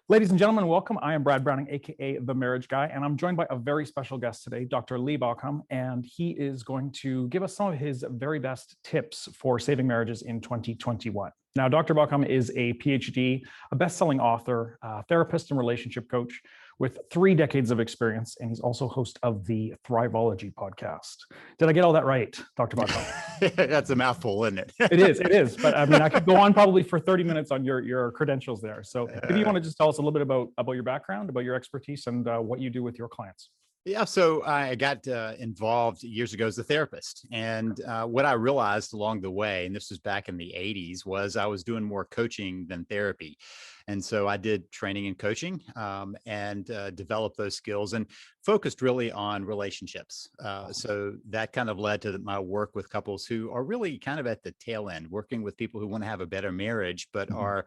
Ladies and gentlemen, welcome. I am Brad Browning, aka The Marriage Guy, and I'm joined by a very special guest today, Dr. Lee Baucom, and he is going to give us some of his very best tips for saving marriages in 2021. Now, Dr. Baucom is a PhD, a best-selling author, therapist, and relationship coach with 3 decades of experience, and he's also host of the Thriveology podcast. Did I get all that right, Dr. Baucom? That's a mouthful, isn't it? It is. But I mean, I could go on probably for 30 minutes on your credentials there. So maybe you want to just tell us a little bit about your background, about your expertise, and what you do with your clients. Yeah, so I got involved years ago as a therapist. And what I realized along the way, and this was back in the 80s, was I was doing more coaching than therapy. And so I did training and coaching and developed those skills and focused really on relationships. So that kind of led to my work with couples who are really kind of at the tail end, working with people who want to have a better marriage, but are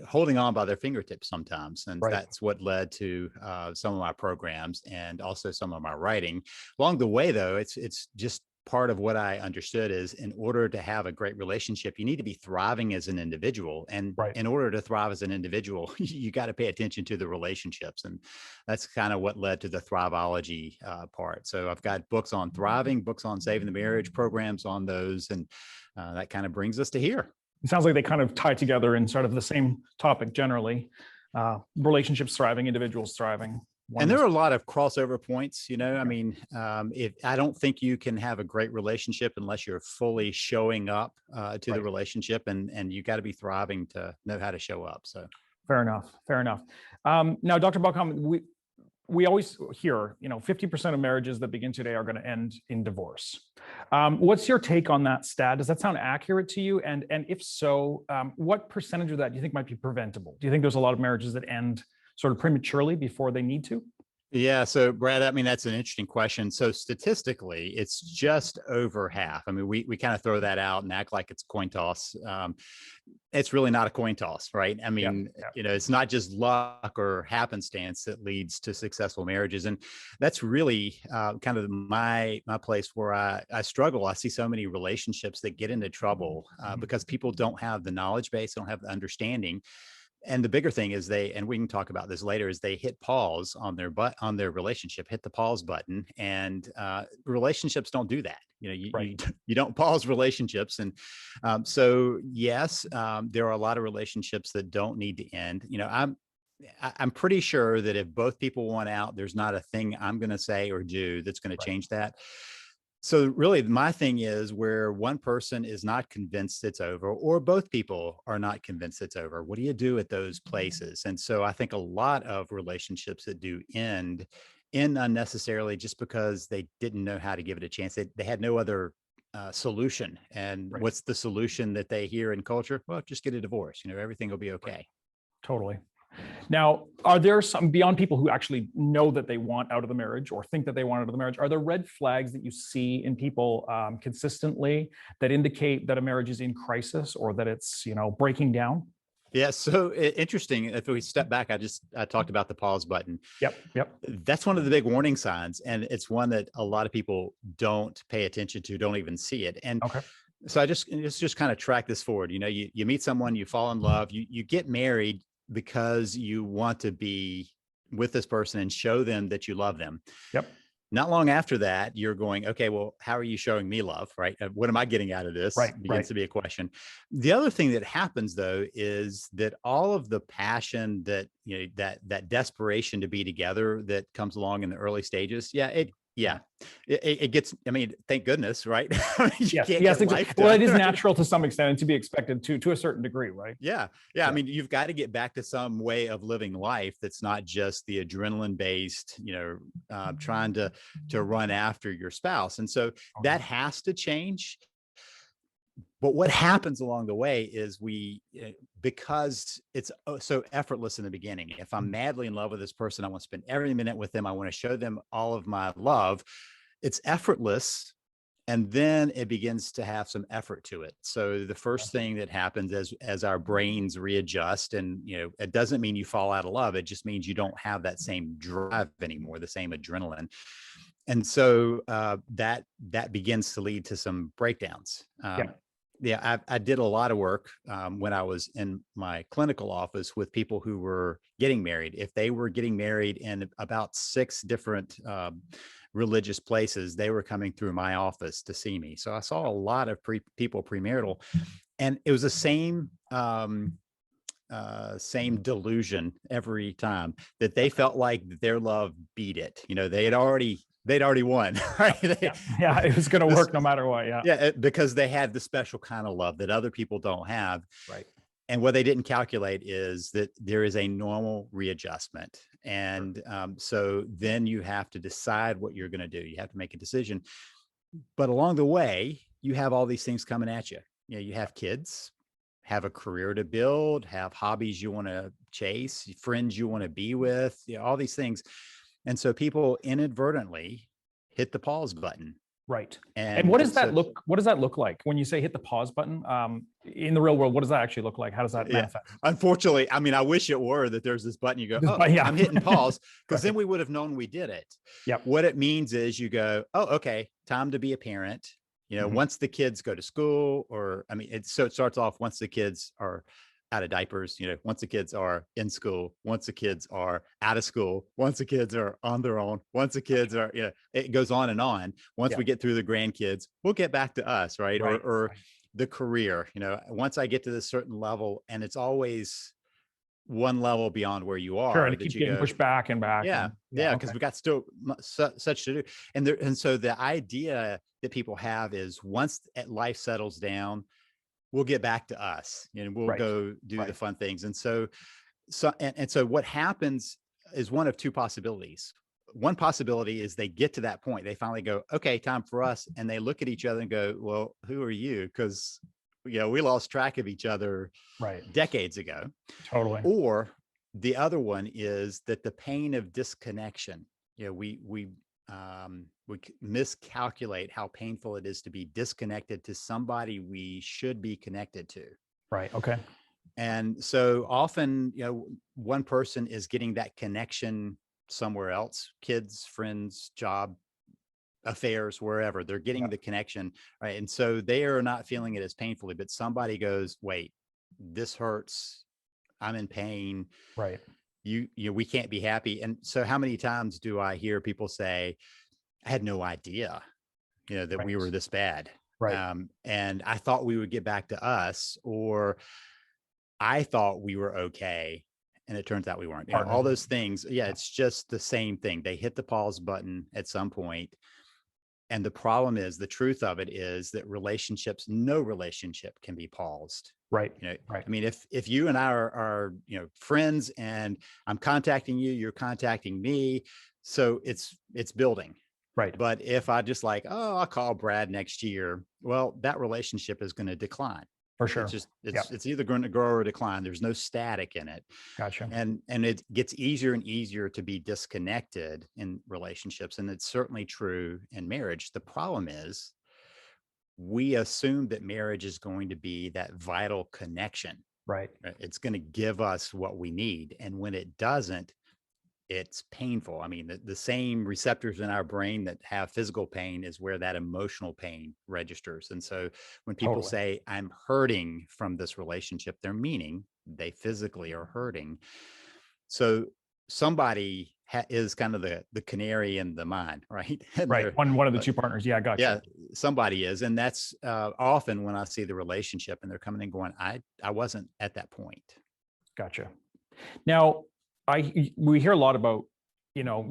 holding on by their fingertips sometimes. And that's what led to some of my programs and also some of my writing. Along the way, though, it's just part of what I understood is in order to have a great relationship, you need to be thriving as an individual. And in order to thrive as an individual, you got to pay attention to the relationships. And that's kind of what led to the Thriveology part. So I've got books on thriving, books on saving the marriage, programs on those. And that kind of brings us to here. It sounds like they kind of tie together in sort of the same topic generally, relationships thriving, individuals thriving. And there are a lot of crossover points, I mean, I don't think you can have a great relationship unless you're fully showing up to the relationship, and you got to be thriving to know how to show up. So fair enough. Now, Dr. Baucom, we always hear, 50% of marriages that begin today are going to end in divorce. What's your take on that stat? Does that sound accurate to you? And if so, what percentage of that do you think might be preventable? Do you think there's a lot of marriages that end sort of prematurely before they need to? Yeah. So Brad, I mean, that's an interesting question. So statistically, it's just over half. I mean, we kind of throw that out and act like it's a coin toss. It's really not a coin toss, right? I mean, it's not just luck or happenstance that leads to successful marriages. And that's really kind of my place where I struggle. I see so many relationships that get into trouble because people don't have the knowledge base, don't have the understanding. And the bigger thing is and we can talk about this later, is they hit pause on their relationship, hit the pause button, and relationships don't do that. You don't pause relationships. And so, yes, there are a lot of relationships that don't need to end. I'm pretty sure that if both people want out, there's not a thing I'm going to say or do that's going to change that. So really, my thing is where one person is not convinced it's over, or both people are not convinced it's over. What do you do at those places? And so I think a lot of relationships that do end unnecessarily just because they didn't know how to give it a chance. They had no other solution. And what's the solution that they hear in culture? Well, just get a divorce. Everything will be okay. Totally. Now, are there some, beyond people who actually know that they want out of the marriage or think that they want out of the marriage, are there red flags that you see in people consistently that indicate that a marriage is in crisis or that it's, breaking down? Yeah. So interesting. If we step back, I talked about the pause button. Yep. That's one of the big warning signs. And it's one that a lot of people don't pay attention to, don't even see it. And so I just kind of track this forward. You meet someone, you fall in love, you get married because you want to be with this person and show them that you love them. Yep. Not long after that, you're going, okay, well, how are you showing me love, right? What am I getting out of this? Begins to be a question. The other thing that happens, though, is that all of the passion that, that desperation to be together that comes along in the early stages, it gets, I mean, thank goodness, right? Yes, exactly. Well, it is natural to some extent and to be expected to a certain degree, right? Yeah. I mean, you've got to get back to some way of living life that's not just the adrenaline based, trying to run after your spouse. And so that has to change. But what happens along the way is because it's so effortless in the beginning. If I'm madly in love with this person, I want to spend every minute with them. I want to show them all of my love. It's effortless. And then it begins to have some effort to it. So the first thing that happens as our brains readjust, and it doesn't mean you fall out of love. It just means you don't have that same drive anymore, the same adrenaline. And so that begins to lead to some breakdowns. Yeah, I did a lot of work when I was in my clinical office with people who were getting married. If they were getting married in about 6 different religious places, they were coming through my office to see me. So I saw a lot of people premarital, and it was the same delusion every time, that they felt like their love beat it. They'd already won, right? Yeah, it was going to This, work no matter what. Yeah. yeah, because they had the special kind of love that other people don't have. Right. And what they didn't calculate is that there is a normal readjustment. And so then you have to decide what you're going to do. You have to make a decision. But along the way, you have all these things coming at you. You have kids, have a career to build, have hobbies you want to chase, friends you want to be with, all these things. And so people inadvertently hit the pause button. Right. And what does that so, look? What does that look like when you say hit the pause button? In the real world, what does that actually look like? How does that manifest? Unfortunately, I mean, I wish it were that there's this button you go, oh, yeah. I'm hitting pause, because then we would have known we did it. Yep. What it means is you go, oh, okay, time to be a parent. Once the kids go to school, or it starts off once the kids are out of diapers, once the kids are in school, once the kids are out of school, once the kids are on their own, once the kids are, it goes on and on. Once we get through the grandkids, we'll get back to us, right? Or the career, once I get to this certain level, and it's always one level beyond where you are. Sure, and keep getting pushed back and back. Yeah, because we got still such to do. And so the idea that people have is, once life settles down, we'll get back to us, and we'll go do the fun things. And so what happens is one of two possibilities. One possibility is they get to that point. They finally go, okay, time for us. And they look at each other and go, well, who are you? Because, we lost track of each other decades ago. Totally. Or the other one is that the pain of disconnection, we miscalculate how painful it is to be disconnected to somebody we should be connected to. Right. Okay. And so often, one person is getting that connection somewhere else, kids, friends, job, affairs, wherever they're getting the connection, right? And so they are not feeling it as painfully, but somebody goes, wait, this hurts. I'm in pain. Right. We can't be happy. And so how many times do I hear people say, I had no idea, that we were this bad. Right. And I thought we would get back to us, or I thought we were okay, and it turns out we weren't. All those things. Yeah, it's just the same thing. They hit the pause button at some point. And the problem is, the truth of it is that no relationship can be paused. Right. I mean, if you and I are friends, and I'm contacting you, you're contacting me, so it's building. Right. But if I just I'll call Brad next year, well, that relationship is going to decline. For sure. It's either going to grow or decline. There's no static in it. Gotcha. And it gets easier and easier to be disconnected in relationships. And it's certainly true in marriage. The problem is, we assume that marriage is going to be that vital connection. Right. It's going to give us what we need. And when it doesn't, it's painful. I mean, the same receptors in our brain that have physical pain is where that emotional pain registers. And so when people say, I'm hurting from this relationship, they're meaning they physically are hurting. So somebody is kind of the canary in the mine, right? Right. One of the two partners. Yeah, gotcha. Yeah, somebody is. And that's often when I see the relationship and they're coming and going, I wasn't at that point. Gotcha. Now, we hear a lot about,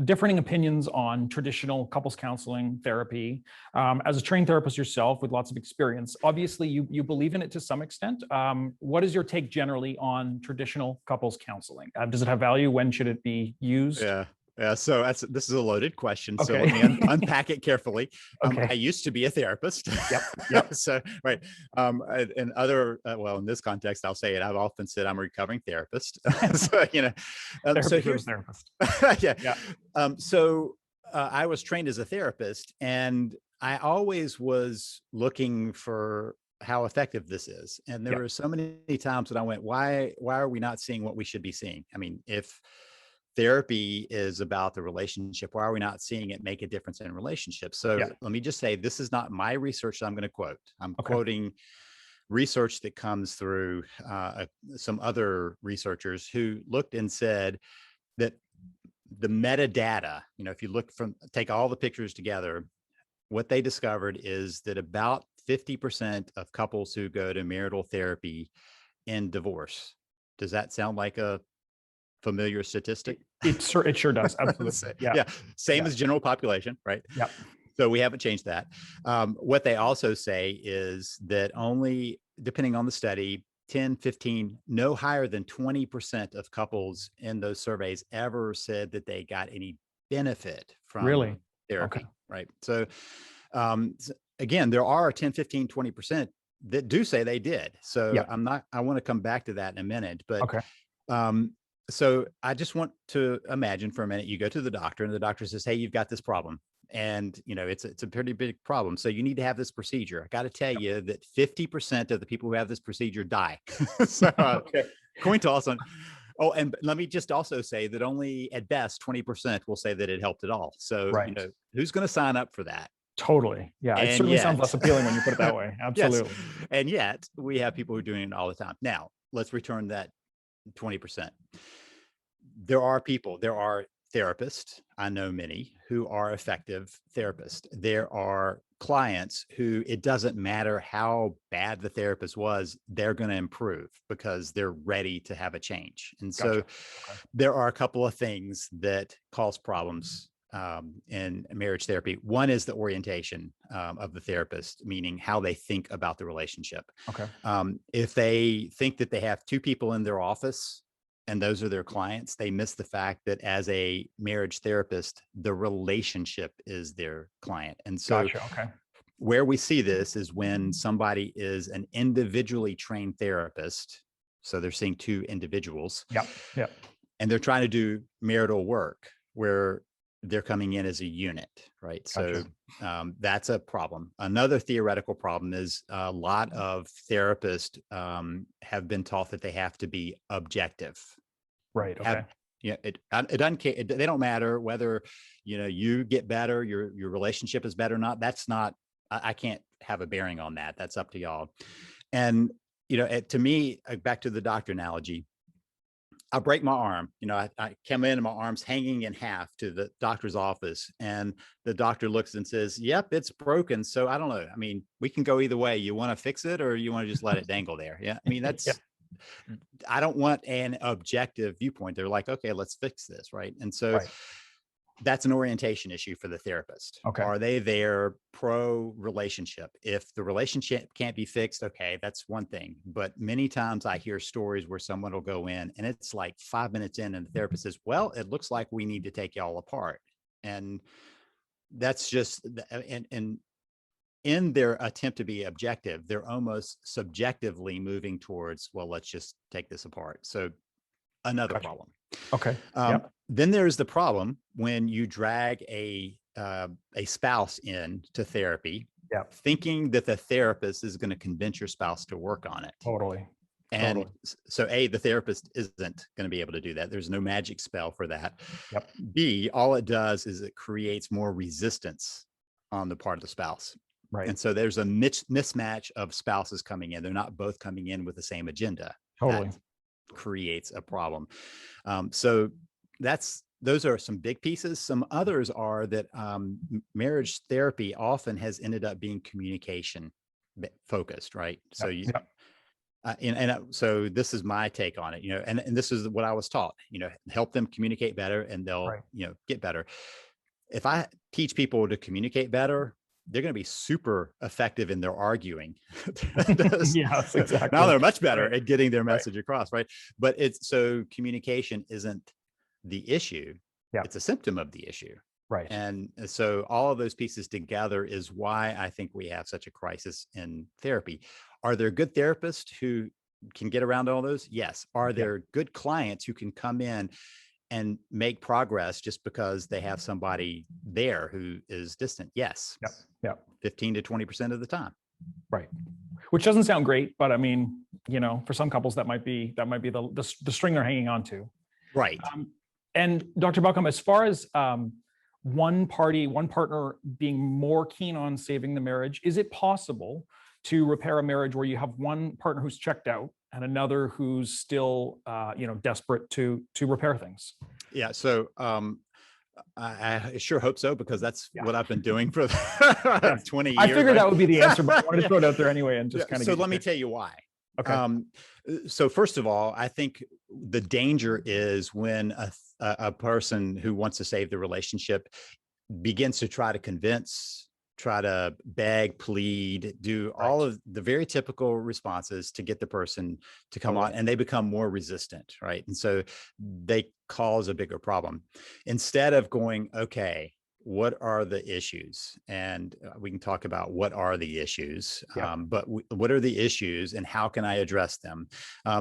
differing opinions on traditional couples counseling therapy. As a trained therapist yourself with lots of experience, obviously you believe in it to some extent. What is your take generally on traditional couples counseling? Does it have value? When should it be used? Yeah, so this is a loaded question. So let me unpack it carefully. I used to be a therapist. Yep. So, right. And well, in this context, I'll say it. I've often said I'm a recovering therapist. So, so here's therapist. Yeah. So I was trained as a therapist, and I always was looking for how effective this is. And there were so many times that I went, why are we not seeing what we should be seeing? I mean, if therapy is about the relationship, why are we not seeing it make a difference in relationships? So let me just say, this is not my research that I'm going to quote. I'm quoting research that comes through some other researchers who looked and said that the metadata, if you take all the pictures together, what they discovered is that about 50% of couples who go to marital therapy end divorce. Does that sound like a familiar statistic? It sure does. Absolutely. Yeah. Same as general population, right? Yeah. So we haven't changed that. What they also say is that only, depending on the study, 10, 15, no higher than 20% of couples in those surveys ever said that they got any benefit from therapy, Okay. right? So again, there are 10, 15, 20% that do say they did. So I want to come back to that in a minute, but so I just want to imagine for a minute, you go to the doctor and the doctor says, hey, you've got this problem. And, it's a pretty big problem. So you need to have this procedure. I got to tell you that 50% of the people who have this procedure die. So coin toss on. Oh, and let me just also say that only at best 20% will say that it helped at all. So, who's going to sign up for that? Totally. Yeah. And it certainly sounds less appealing when you put it that way. Absolutely. Yes. And yet we have people who are doing it all the time. Now, let's return that 20%. There are therapists, I know many, who are effective therapists. There are clients who it doesn't matter how bad the therapist was, they're going to improve because they're ready to have a change. And so there are a couple of things that cause problems in marriage therapy. One is the orientation of the therapist, meaning how they think about the relationship. If they think that they have two people in their office and those are their clients, they miss the fact that as a marriage therapist, the relationship is their client. And so where we see this is when somebody is an individually trained therapist. So they're seeing two individuals. And they're trying to do marital work where they're coming in as a unit, right? So that's a problem. Another theoretical problem is a lot of therapists have been taught that they have to be objective. Right. Okay. It doesn't care. They don't matter whether, you get better, your relationship is better or not. That's not, I can't have a bearing on that. That's up to y'all. And, to me, back to the doctor analogy, I break my arm, I come in and my arm's hanging in half to the doctor's office and the doctor looks and says, yep, it's broken. So I don't know. I mean, we can go either way. You want to fix it or you want to just let it dangle there? Yeah. I mean, that's, I don't want an objective viewpoint. They're like, okay, let's fix this. Right. And so that's an orientation issue for the therapist. Are they there pro relationship? If the relationship can't be fixed, okay, that's one thing. But many times I hear stories where someone will go in and it's like 5 minutes in and the therapist says, well, it looks like we need to take y'all apart. And that's just, and in their attempt to be objective, they're almost subjectively moving towards, well, let's just take this apart. So another problem. Then there's the problem when you drag a spouse in to therapy, thinking that the therapist is going to convince your spouse to work on it. And so the therapist isn't going to be able to do that. There's no magic spell for that. B, all it does is it creates more resistance on the part of the spouse. And so there's a mismatch of spouses coming in. They're not both coming in with the same agenda. That creates a problem. So those are some big pieces. Some others are that marriage therapy often has ended up being communication focused, right? So so this is my take on it, and this is what I was taught, help them communicate better and they'll, get better. If I teach people to communicate better, they're going to be super effective in their arguing. Yes, exactly. Now they're much better at getting their message across, right? But so communication isn't the issue. It's a symptom of the issue. And so all of those pieces together is why I think we have such a crisis in therapy. Are there good therapists who can get around all those? Yes. Are there good clients who can come in and make progress just because they have somebody there who is distant? Yes. 15 to 20% of the time. Which doesn't sound great, but I mean, for some couples that might be the string they're hanging on to. And Dr. Baucom, as far as one partner being more keen on saving the marriage, is it possible to repair a marriage where you have one partner who's checked out and another who's still, desperate to repair things? Yeah. So I sure hope so, because that's Yeah. what I've been doing for Yes. 20 I years. figured right? that would be the answer, but I wanted to Yeah. throw it out there anyway and just Yeah. kind of. So let me tell you why. Okay. So first of all, I think the danger is when a person who wants to save the relationship begins to try to convince, try to beg, plead, do all Right. of the very typical responses to get the person to come on, Totally. and they become more resistant, right? And so they cause a bigger problem. Instead of going, okay, what are the issues? And we can talk about what are the issues, Yeah. but what are the issues and how can I address them?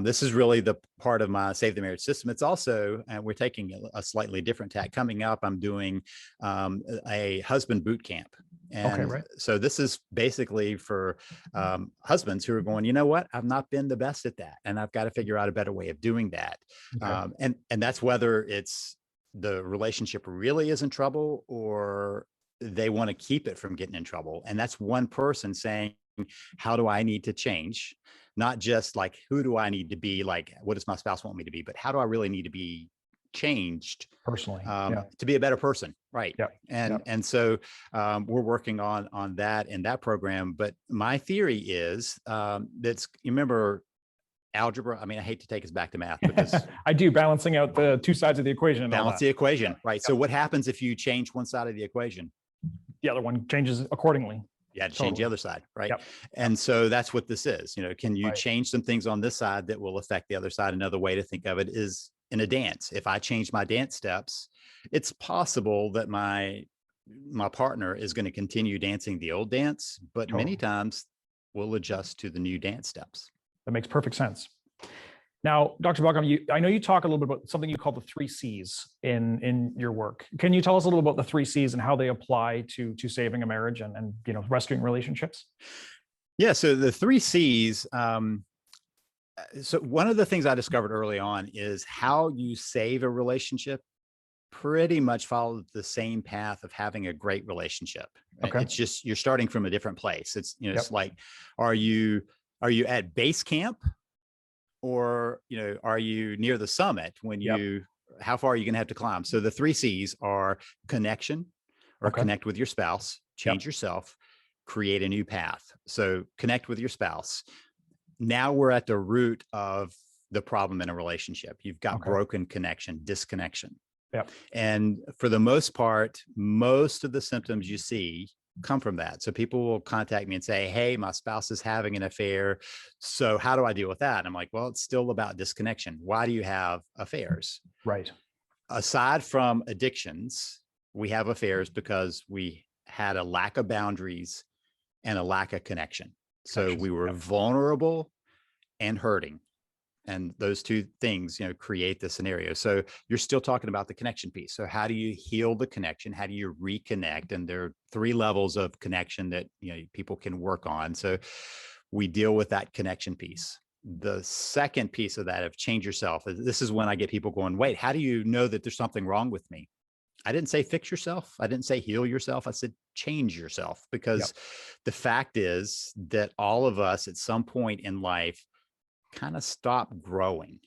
This is really the part of my Save the Marriage system. It's also, and we're taking a slightly different tack. Coming up, I'm doing a husband boot camp. Okay. And Right. so this is basically for husbands who are going, you know what, I've not been the best at that, and I've got to figure out a better way of doing that. Okay. And that's whether it's the relationship really is in trouble or they want to keep it from getting in trouble. And that's one person saying, how do I need to change? Not just like, who do I need to be? Like, what does my spouse want me to be? But how do I really need to be changed Personally. Yeah. to be a better person? Right. Yeah. And so we're working on that in that program. But my theory is that's, you remember algebra? I mean, I hate to take us back to math, because I do, balancing out the two sides of the equation and all balance that. the equation, right? Yep. So what happens if you change one side of the equation? The other one changes accordingly. You had to change the other side, right? Yep. And so that's what this is. Can you Right. change some things on this side that will affect the other side? Another way to think of it is in a dance. If I change my dance steps, it's possible that my partner is going to continue dancing the old dance, but many times we'll adjust to the new dance steps. That makes perfect sense. Now, Dr. Baucom, I know you talk a little bit about something you call the 3 C's in your work. Can you tell us a little about the 3 C's and how they apply to saving a marriage and rescuing relationships? Yeah. So the 3 C's. So one of the things I discovered early on is how you save a relationship pretty much follows the same path of having a great relationship. Right? Okay. It's just, you're starting from a different place. It's, Yep. It's like, are you at base camp, or, are you near the summit when Yep. how far are you going to have to climb? So the 3 C's are connection, or Okay. connect with your spouse, change Yep. yourself, create a new path. So connect with your spouse. Now we're at the root of the problem in a relationship. You've got broken connection, disconnection. Yep. And for the most part, most of the symptoms you see come from that. So people will contact me and say, hey, my spouse is having an affair. So how do I deal with that? And I'm like, well, it's still about disconnection. Why do you have affairs? Right. Aside from addictions, we have affairs because we had a lack of boundaries and a lack of connection. So we were vulnerable and hurting. And those two things, create the scenario. So you're still talking about the connection piece. So how do you heal the connection? How do you reconnect? And there are 3 levels of connection that, people can work on. So we deal with that connection piece. The second piece of that, of change yourself, this is when I get people going, wait, how do you know that there's something wrong with me? I didn't say fix yourself. I didn't say heal yourself. I said change yourself, because the fact is that all of us at some point in life kind of stop growing.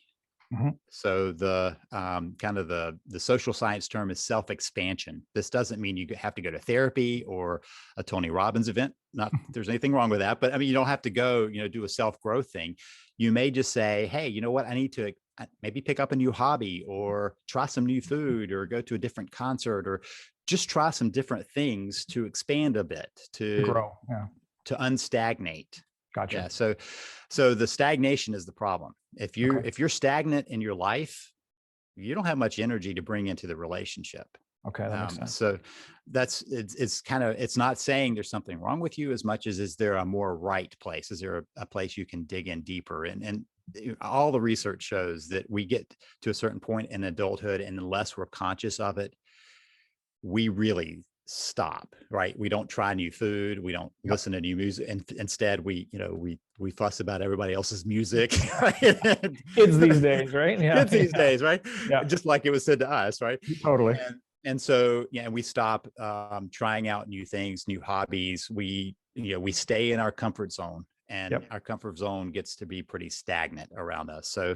Mm-hmm. So the kind of the social science term is self-expansion. This doesn't mean you have to go to therapy or a Tony Robbins event. Not that there's anything wrong with that, but I mean, you don't have to go, do a self-growth thing. You may just say, hey, you know what? I need to maybe pick up a new hobby, or try some new food, or go to a different concert, or just try some different things to expand a bit, to grow, to unstagnate. Gotcha. Yeah. So the stagnation is the problem. If you're stagnant in your life, you don't have much energy to bring into the relationship. Okay, that makes sense. So it's not saying there's something wrong with you as much as, is there a more right place? Is there a place you can dig in deeper? And all the research shows that we get to a certain point in adulthood, and unless we're conscious of it, we really stop, right? We don't try new food. We don't listen to new music. And instead we fuss about everybody else's music. Kids these days, right? Yeah. Kids these days, right? Yeah. Just like it was said to us, right? Totally. And so, we stop trying out new things, new hobbies. We stay in our comfort zone. and Yep. our comfort zone gets to be pretty stagnant around us. So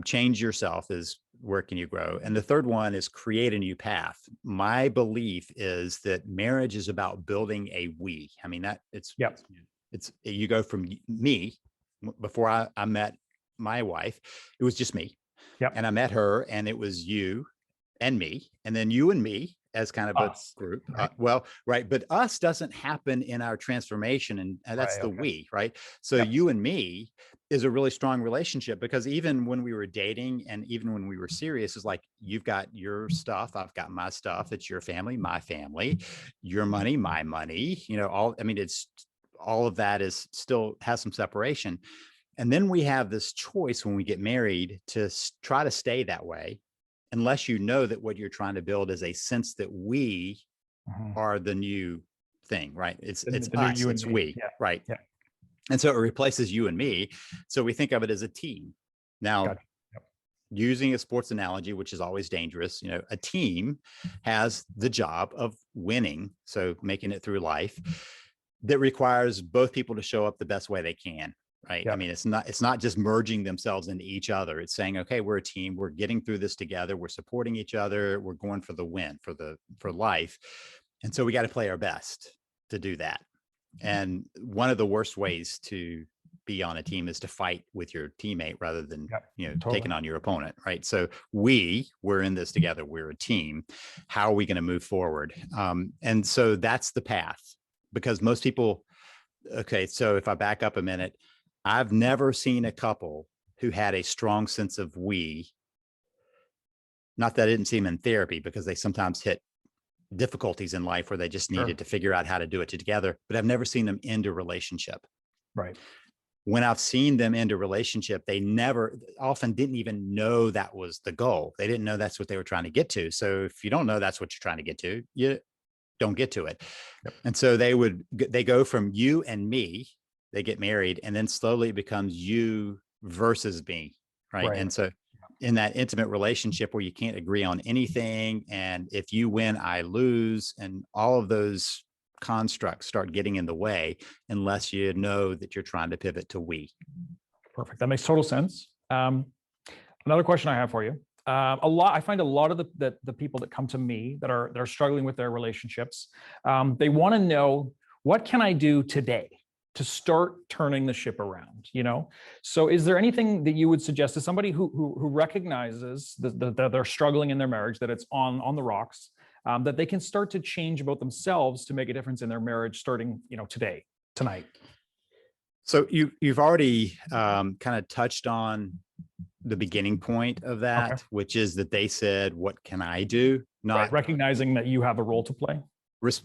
change yourself is where can you grow? And the third one is create a new path. My belief is that marriage is about building a we. I mean, that it's you go from me before I met my wife, it was just me. Yep. And I met her and it was you and me, and then you and me as kind of Us, a group. right? But us doesn't happen in our transformation, and that's Right. the Okay. we, right? So Yep. you and me is a really strong relationship, because even when we were dating and even when we were serious, it's like, you've got your stuff, I've got my stuff, it's your family, my family, your money, my money, it's all of that is still has some separation. And then we have this choice when we get married to try to stay that way, unless you know that what you're trying to build is a sense that we are the new thing, right? It's The us, new you it's and me. we, Yeah. right? Yeah. And so it replaces you and me. So we think of it as a team. Now, Gotcha. Yep. using a sports analogy, which is always dangerous, a team has the job of winning, so making it through life, that requires both people to show up the best way they can. Right. Yep. I mean, it's not just merging themselves into each other. It's saying, okay, we're a team. We're getting through this together. We're supporting each other. We're going for the win, for life. And so we got to play our best to do that. And one of the worst ways to be on a team is to fight with your teammate rather than, Totally. taking on your opponent. Right. So we're in this together. We're a team. How are we going to move forward? And so that's the path, because most people, okay, so if I back up a minute, I've never seen a couple who had a strong sense of we. Not that I didn't see them in therapy, because they sometimes hit difficulties in life where they just needed to figure out how to do it together, but I've never seen them end a relationship. Right. When I've seen them end a relationship, they often didn't even know that was the goal. They didn't know that's what they were trying to get to. So if you don't know that's what you're trying to get to, you don't get to it. Yep. And so they go from you and me, they get married, and then slowly it becomes you versus me. Right. And so in that intimate relationship where you can't agree on anything, and if you win, I lose, and all of those constructs start getting in the way unless you know that you're trying to pivot to we. Perfect. That makes total sense. Another question I have for you. I find a lot of the people that come to me that are struggling with their relationships, they want to know, what can I do today to start turning the ship around? So is there anything that you would suggest to somebody who recognizes that they're struggling in their marriage, that it's on the rocks, that they can start to change about themselves to make a difference in their marriage starting, tonight? So you've already kind of touched on the beginning point of that, which is that they said, what can I do? Not recognizing that you have a role to play.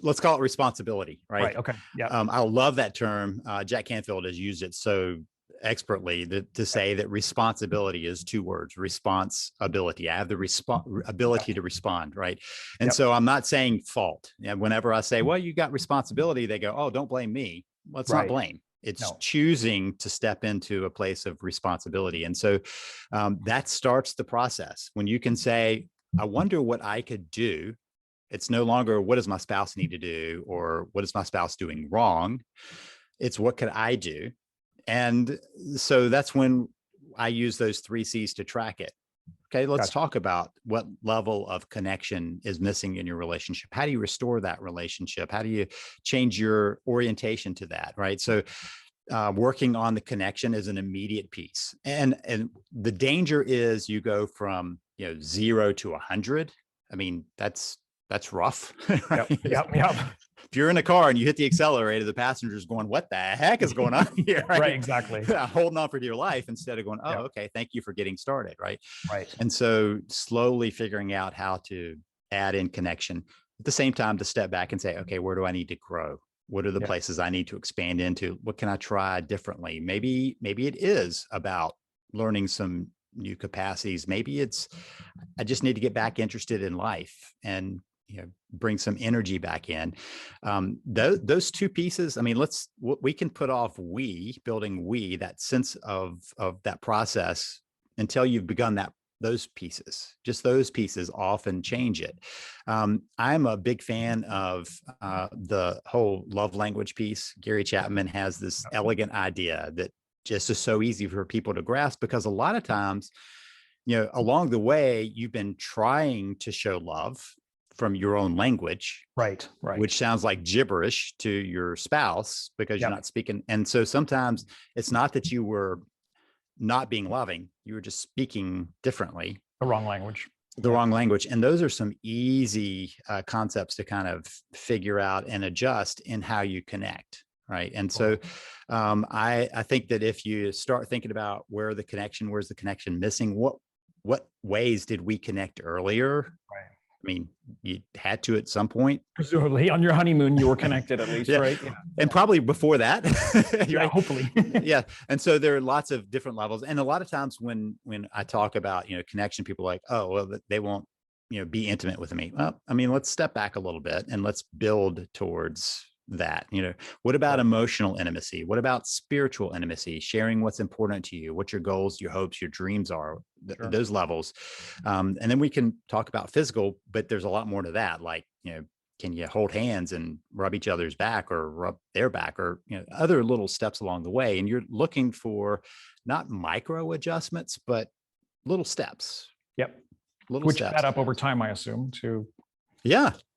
Let's call it responsibility, right? Right. Okay. Yeah. I love that term. Jack Canfield has used it so expertly to say that responsibility is two words: responsibility. I have the ability to respond, right? And so I'm not saying fault. And whenever I say, well, you got responsibility, they go, oh, don't blame me. Well, it's not blame. It's choosing to step into a place of responsibility. And so that starts the process. When you can say, I wonder what I could do. It's no longer, what does my spouse need to do, or what is my spouse doing wrong? It's, what could I do? And so that's when I use those 3 C's to track it. Okay, let's talk about what level of connection is missing in your relationship. How do you restore that relationship? How do you change your orientation to that, right? So working on the connection is an immediate piece. And the danger is you go from 0 to 100. I mean, that's rough. Right? Yep. If you're in a car and you hit the accelerator, the passenger's going, what the heck is going on here? Right, exactly. Holding on for dear life instead of going, oh, okay, thank you for getting started, right? Right. And so slowly figuring out how to add in connection, at the same time to step back and say, okay, where do I need to grow? What are the places I need to expand into? What can I try differently? Maybe it is about learning some new capacities. Maybe it's, I just need to get back interested in life and bring some energy back in. Those 2 pieces, I mean, we can put off building that sense of that process until you've begun that those pieces, just those pieces often change it. I'm a big fan of the whole love language piece. Gary Chapman has this elegant idea that just is so easy for people to grasp, because a lot of times, along the way, you've been trying to show love from your own language, right, which sounds like gibberish to your spouse because you're not speaking. And so sometimes it's not that you were not being loving, you were just speaking differently. The wrong language. Wrong language. And those are some easy concepts to kind of figure out and adjust in how you connect. Right. And so I think that if you start thinking about where's the connection missing, what ways did we connect earlier? Right. I mean, you had to at some point. Presumably on your honeymoon, you were connected at least, right? Yeah. And probably before that. Yeah, hopefully. Yeah. And so there are lots of different levels. And a lot of times when I talk about, connection, people are like, oh, well, they won't, be intimate with me. Well, I mean, let's step back a little bit and let's build towards that. What about emotional intimacy? What about spiritual intimacy? Sharing what's important to you, what your goals, your hopes, your dreams are, those levels. And then we can talk about physical, but there's a lot more to that. Like, can you hold hands and rub each other's back or rub their back, or, other little steps along the way. And you're looking for not micro adjustments, but little steps. Yep. Which steps. Add up over time, I assume, to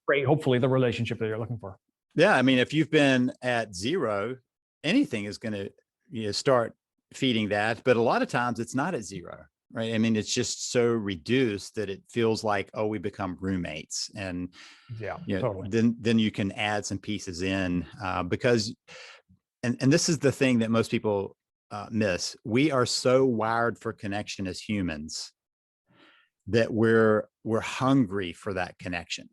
create, hopefully, the relationship that you're looking for. Yeah. I mean, if you've been at 0, anything is going to start feeding that. But a lot of times it's not at 0, right? I mean, it's just so reduced that it feels like, oh, we become roommates. And totally. Then you can add some pieces in because, and this is the thing that most people miss. We are so wired for connection as humans that we're hungry for that connection.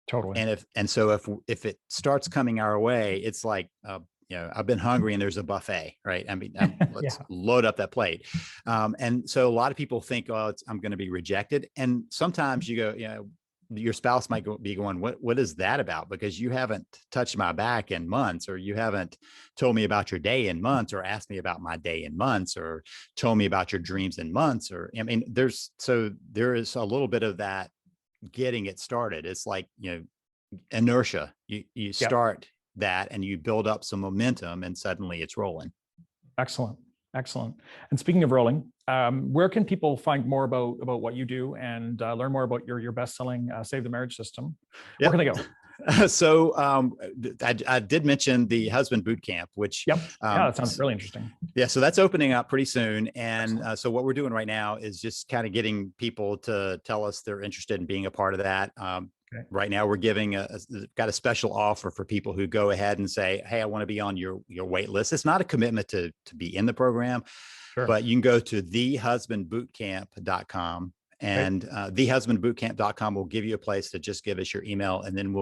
Totally. And so if it starts coming our way, it's like, I've been hungry and there's a buffet, right? I mean, let's load up that plate. And so a lot of people think, oh, I'm going to be rejected. And sometimes you go, your spouse might be going, what is that about? Because you haven't touched my back in months, or you haven't told me about your day in months, or asked me about my day in months, or told me about your dreams in months. Or, I mean, there is a little bit of that getting it started. It's like, inertia. You start that and you build up some momentum and suddenly it's rolling. Excellent. And speaking of rolling, where can people find more about what you do and learn more about your best-selling Save the Marriage System? Where can they go? So I did mention the husband boot camp, which that sounds really interesting. Yeah, so that's opening up pretty soon, and so what we're doing right now is just kind of getting people to tell us they're interested in being a part of that. Right now, we're giving got a special offer for people who go ahead and say, "Hey, I want to be on your wait list." It's not a commitment to be in the program, but you can go to thehusbandbootcamp.com. And thehusbandbootcamp.com will give you a place to just give us your email, and then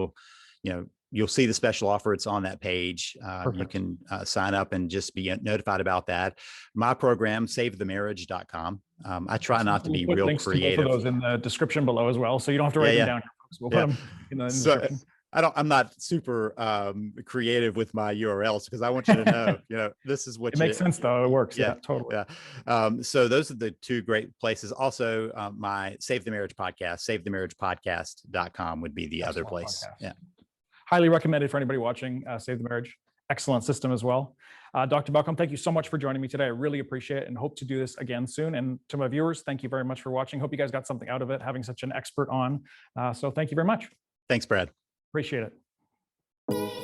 you'll see the special offer. It's on that page. You can sign up and just be notified about that. My program, savethemarriage.com. I try not to be real links creative. To both of those in the description below as well, so you don't have to write them down. We'll put them in the description. I'm not super creative with my URLs because I want you to know, this is what it makes sense though. It works. Yeah, totally. Yeah. So those are the two great places. Also, my Save the Marriage podcast, savethemarriagepodcast.com would be the other place. Podcast. Yeah. Highly recommended for anybody watching Save the Marriage. Excellent system as well. Dr. Baucom, thank you so much for joining me today. I really appreciate it and hope to do this again soon. And to my viewers, thank you very much for watching. Hope you guys got something out of it, having such an expert on. So thank you very much. Thanks, Brad. Appreciate it.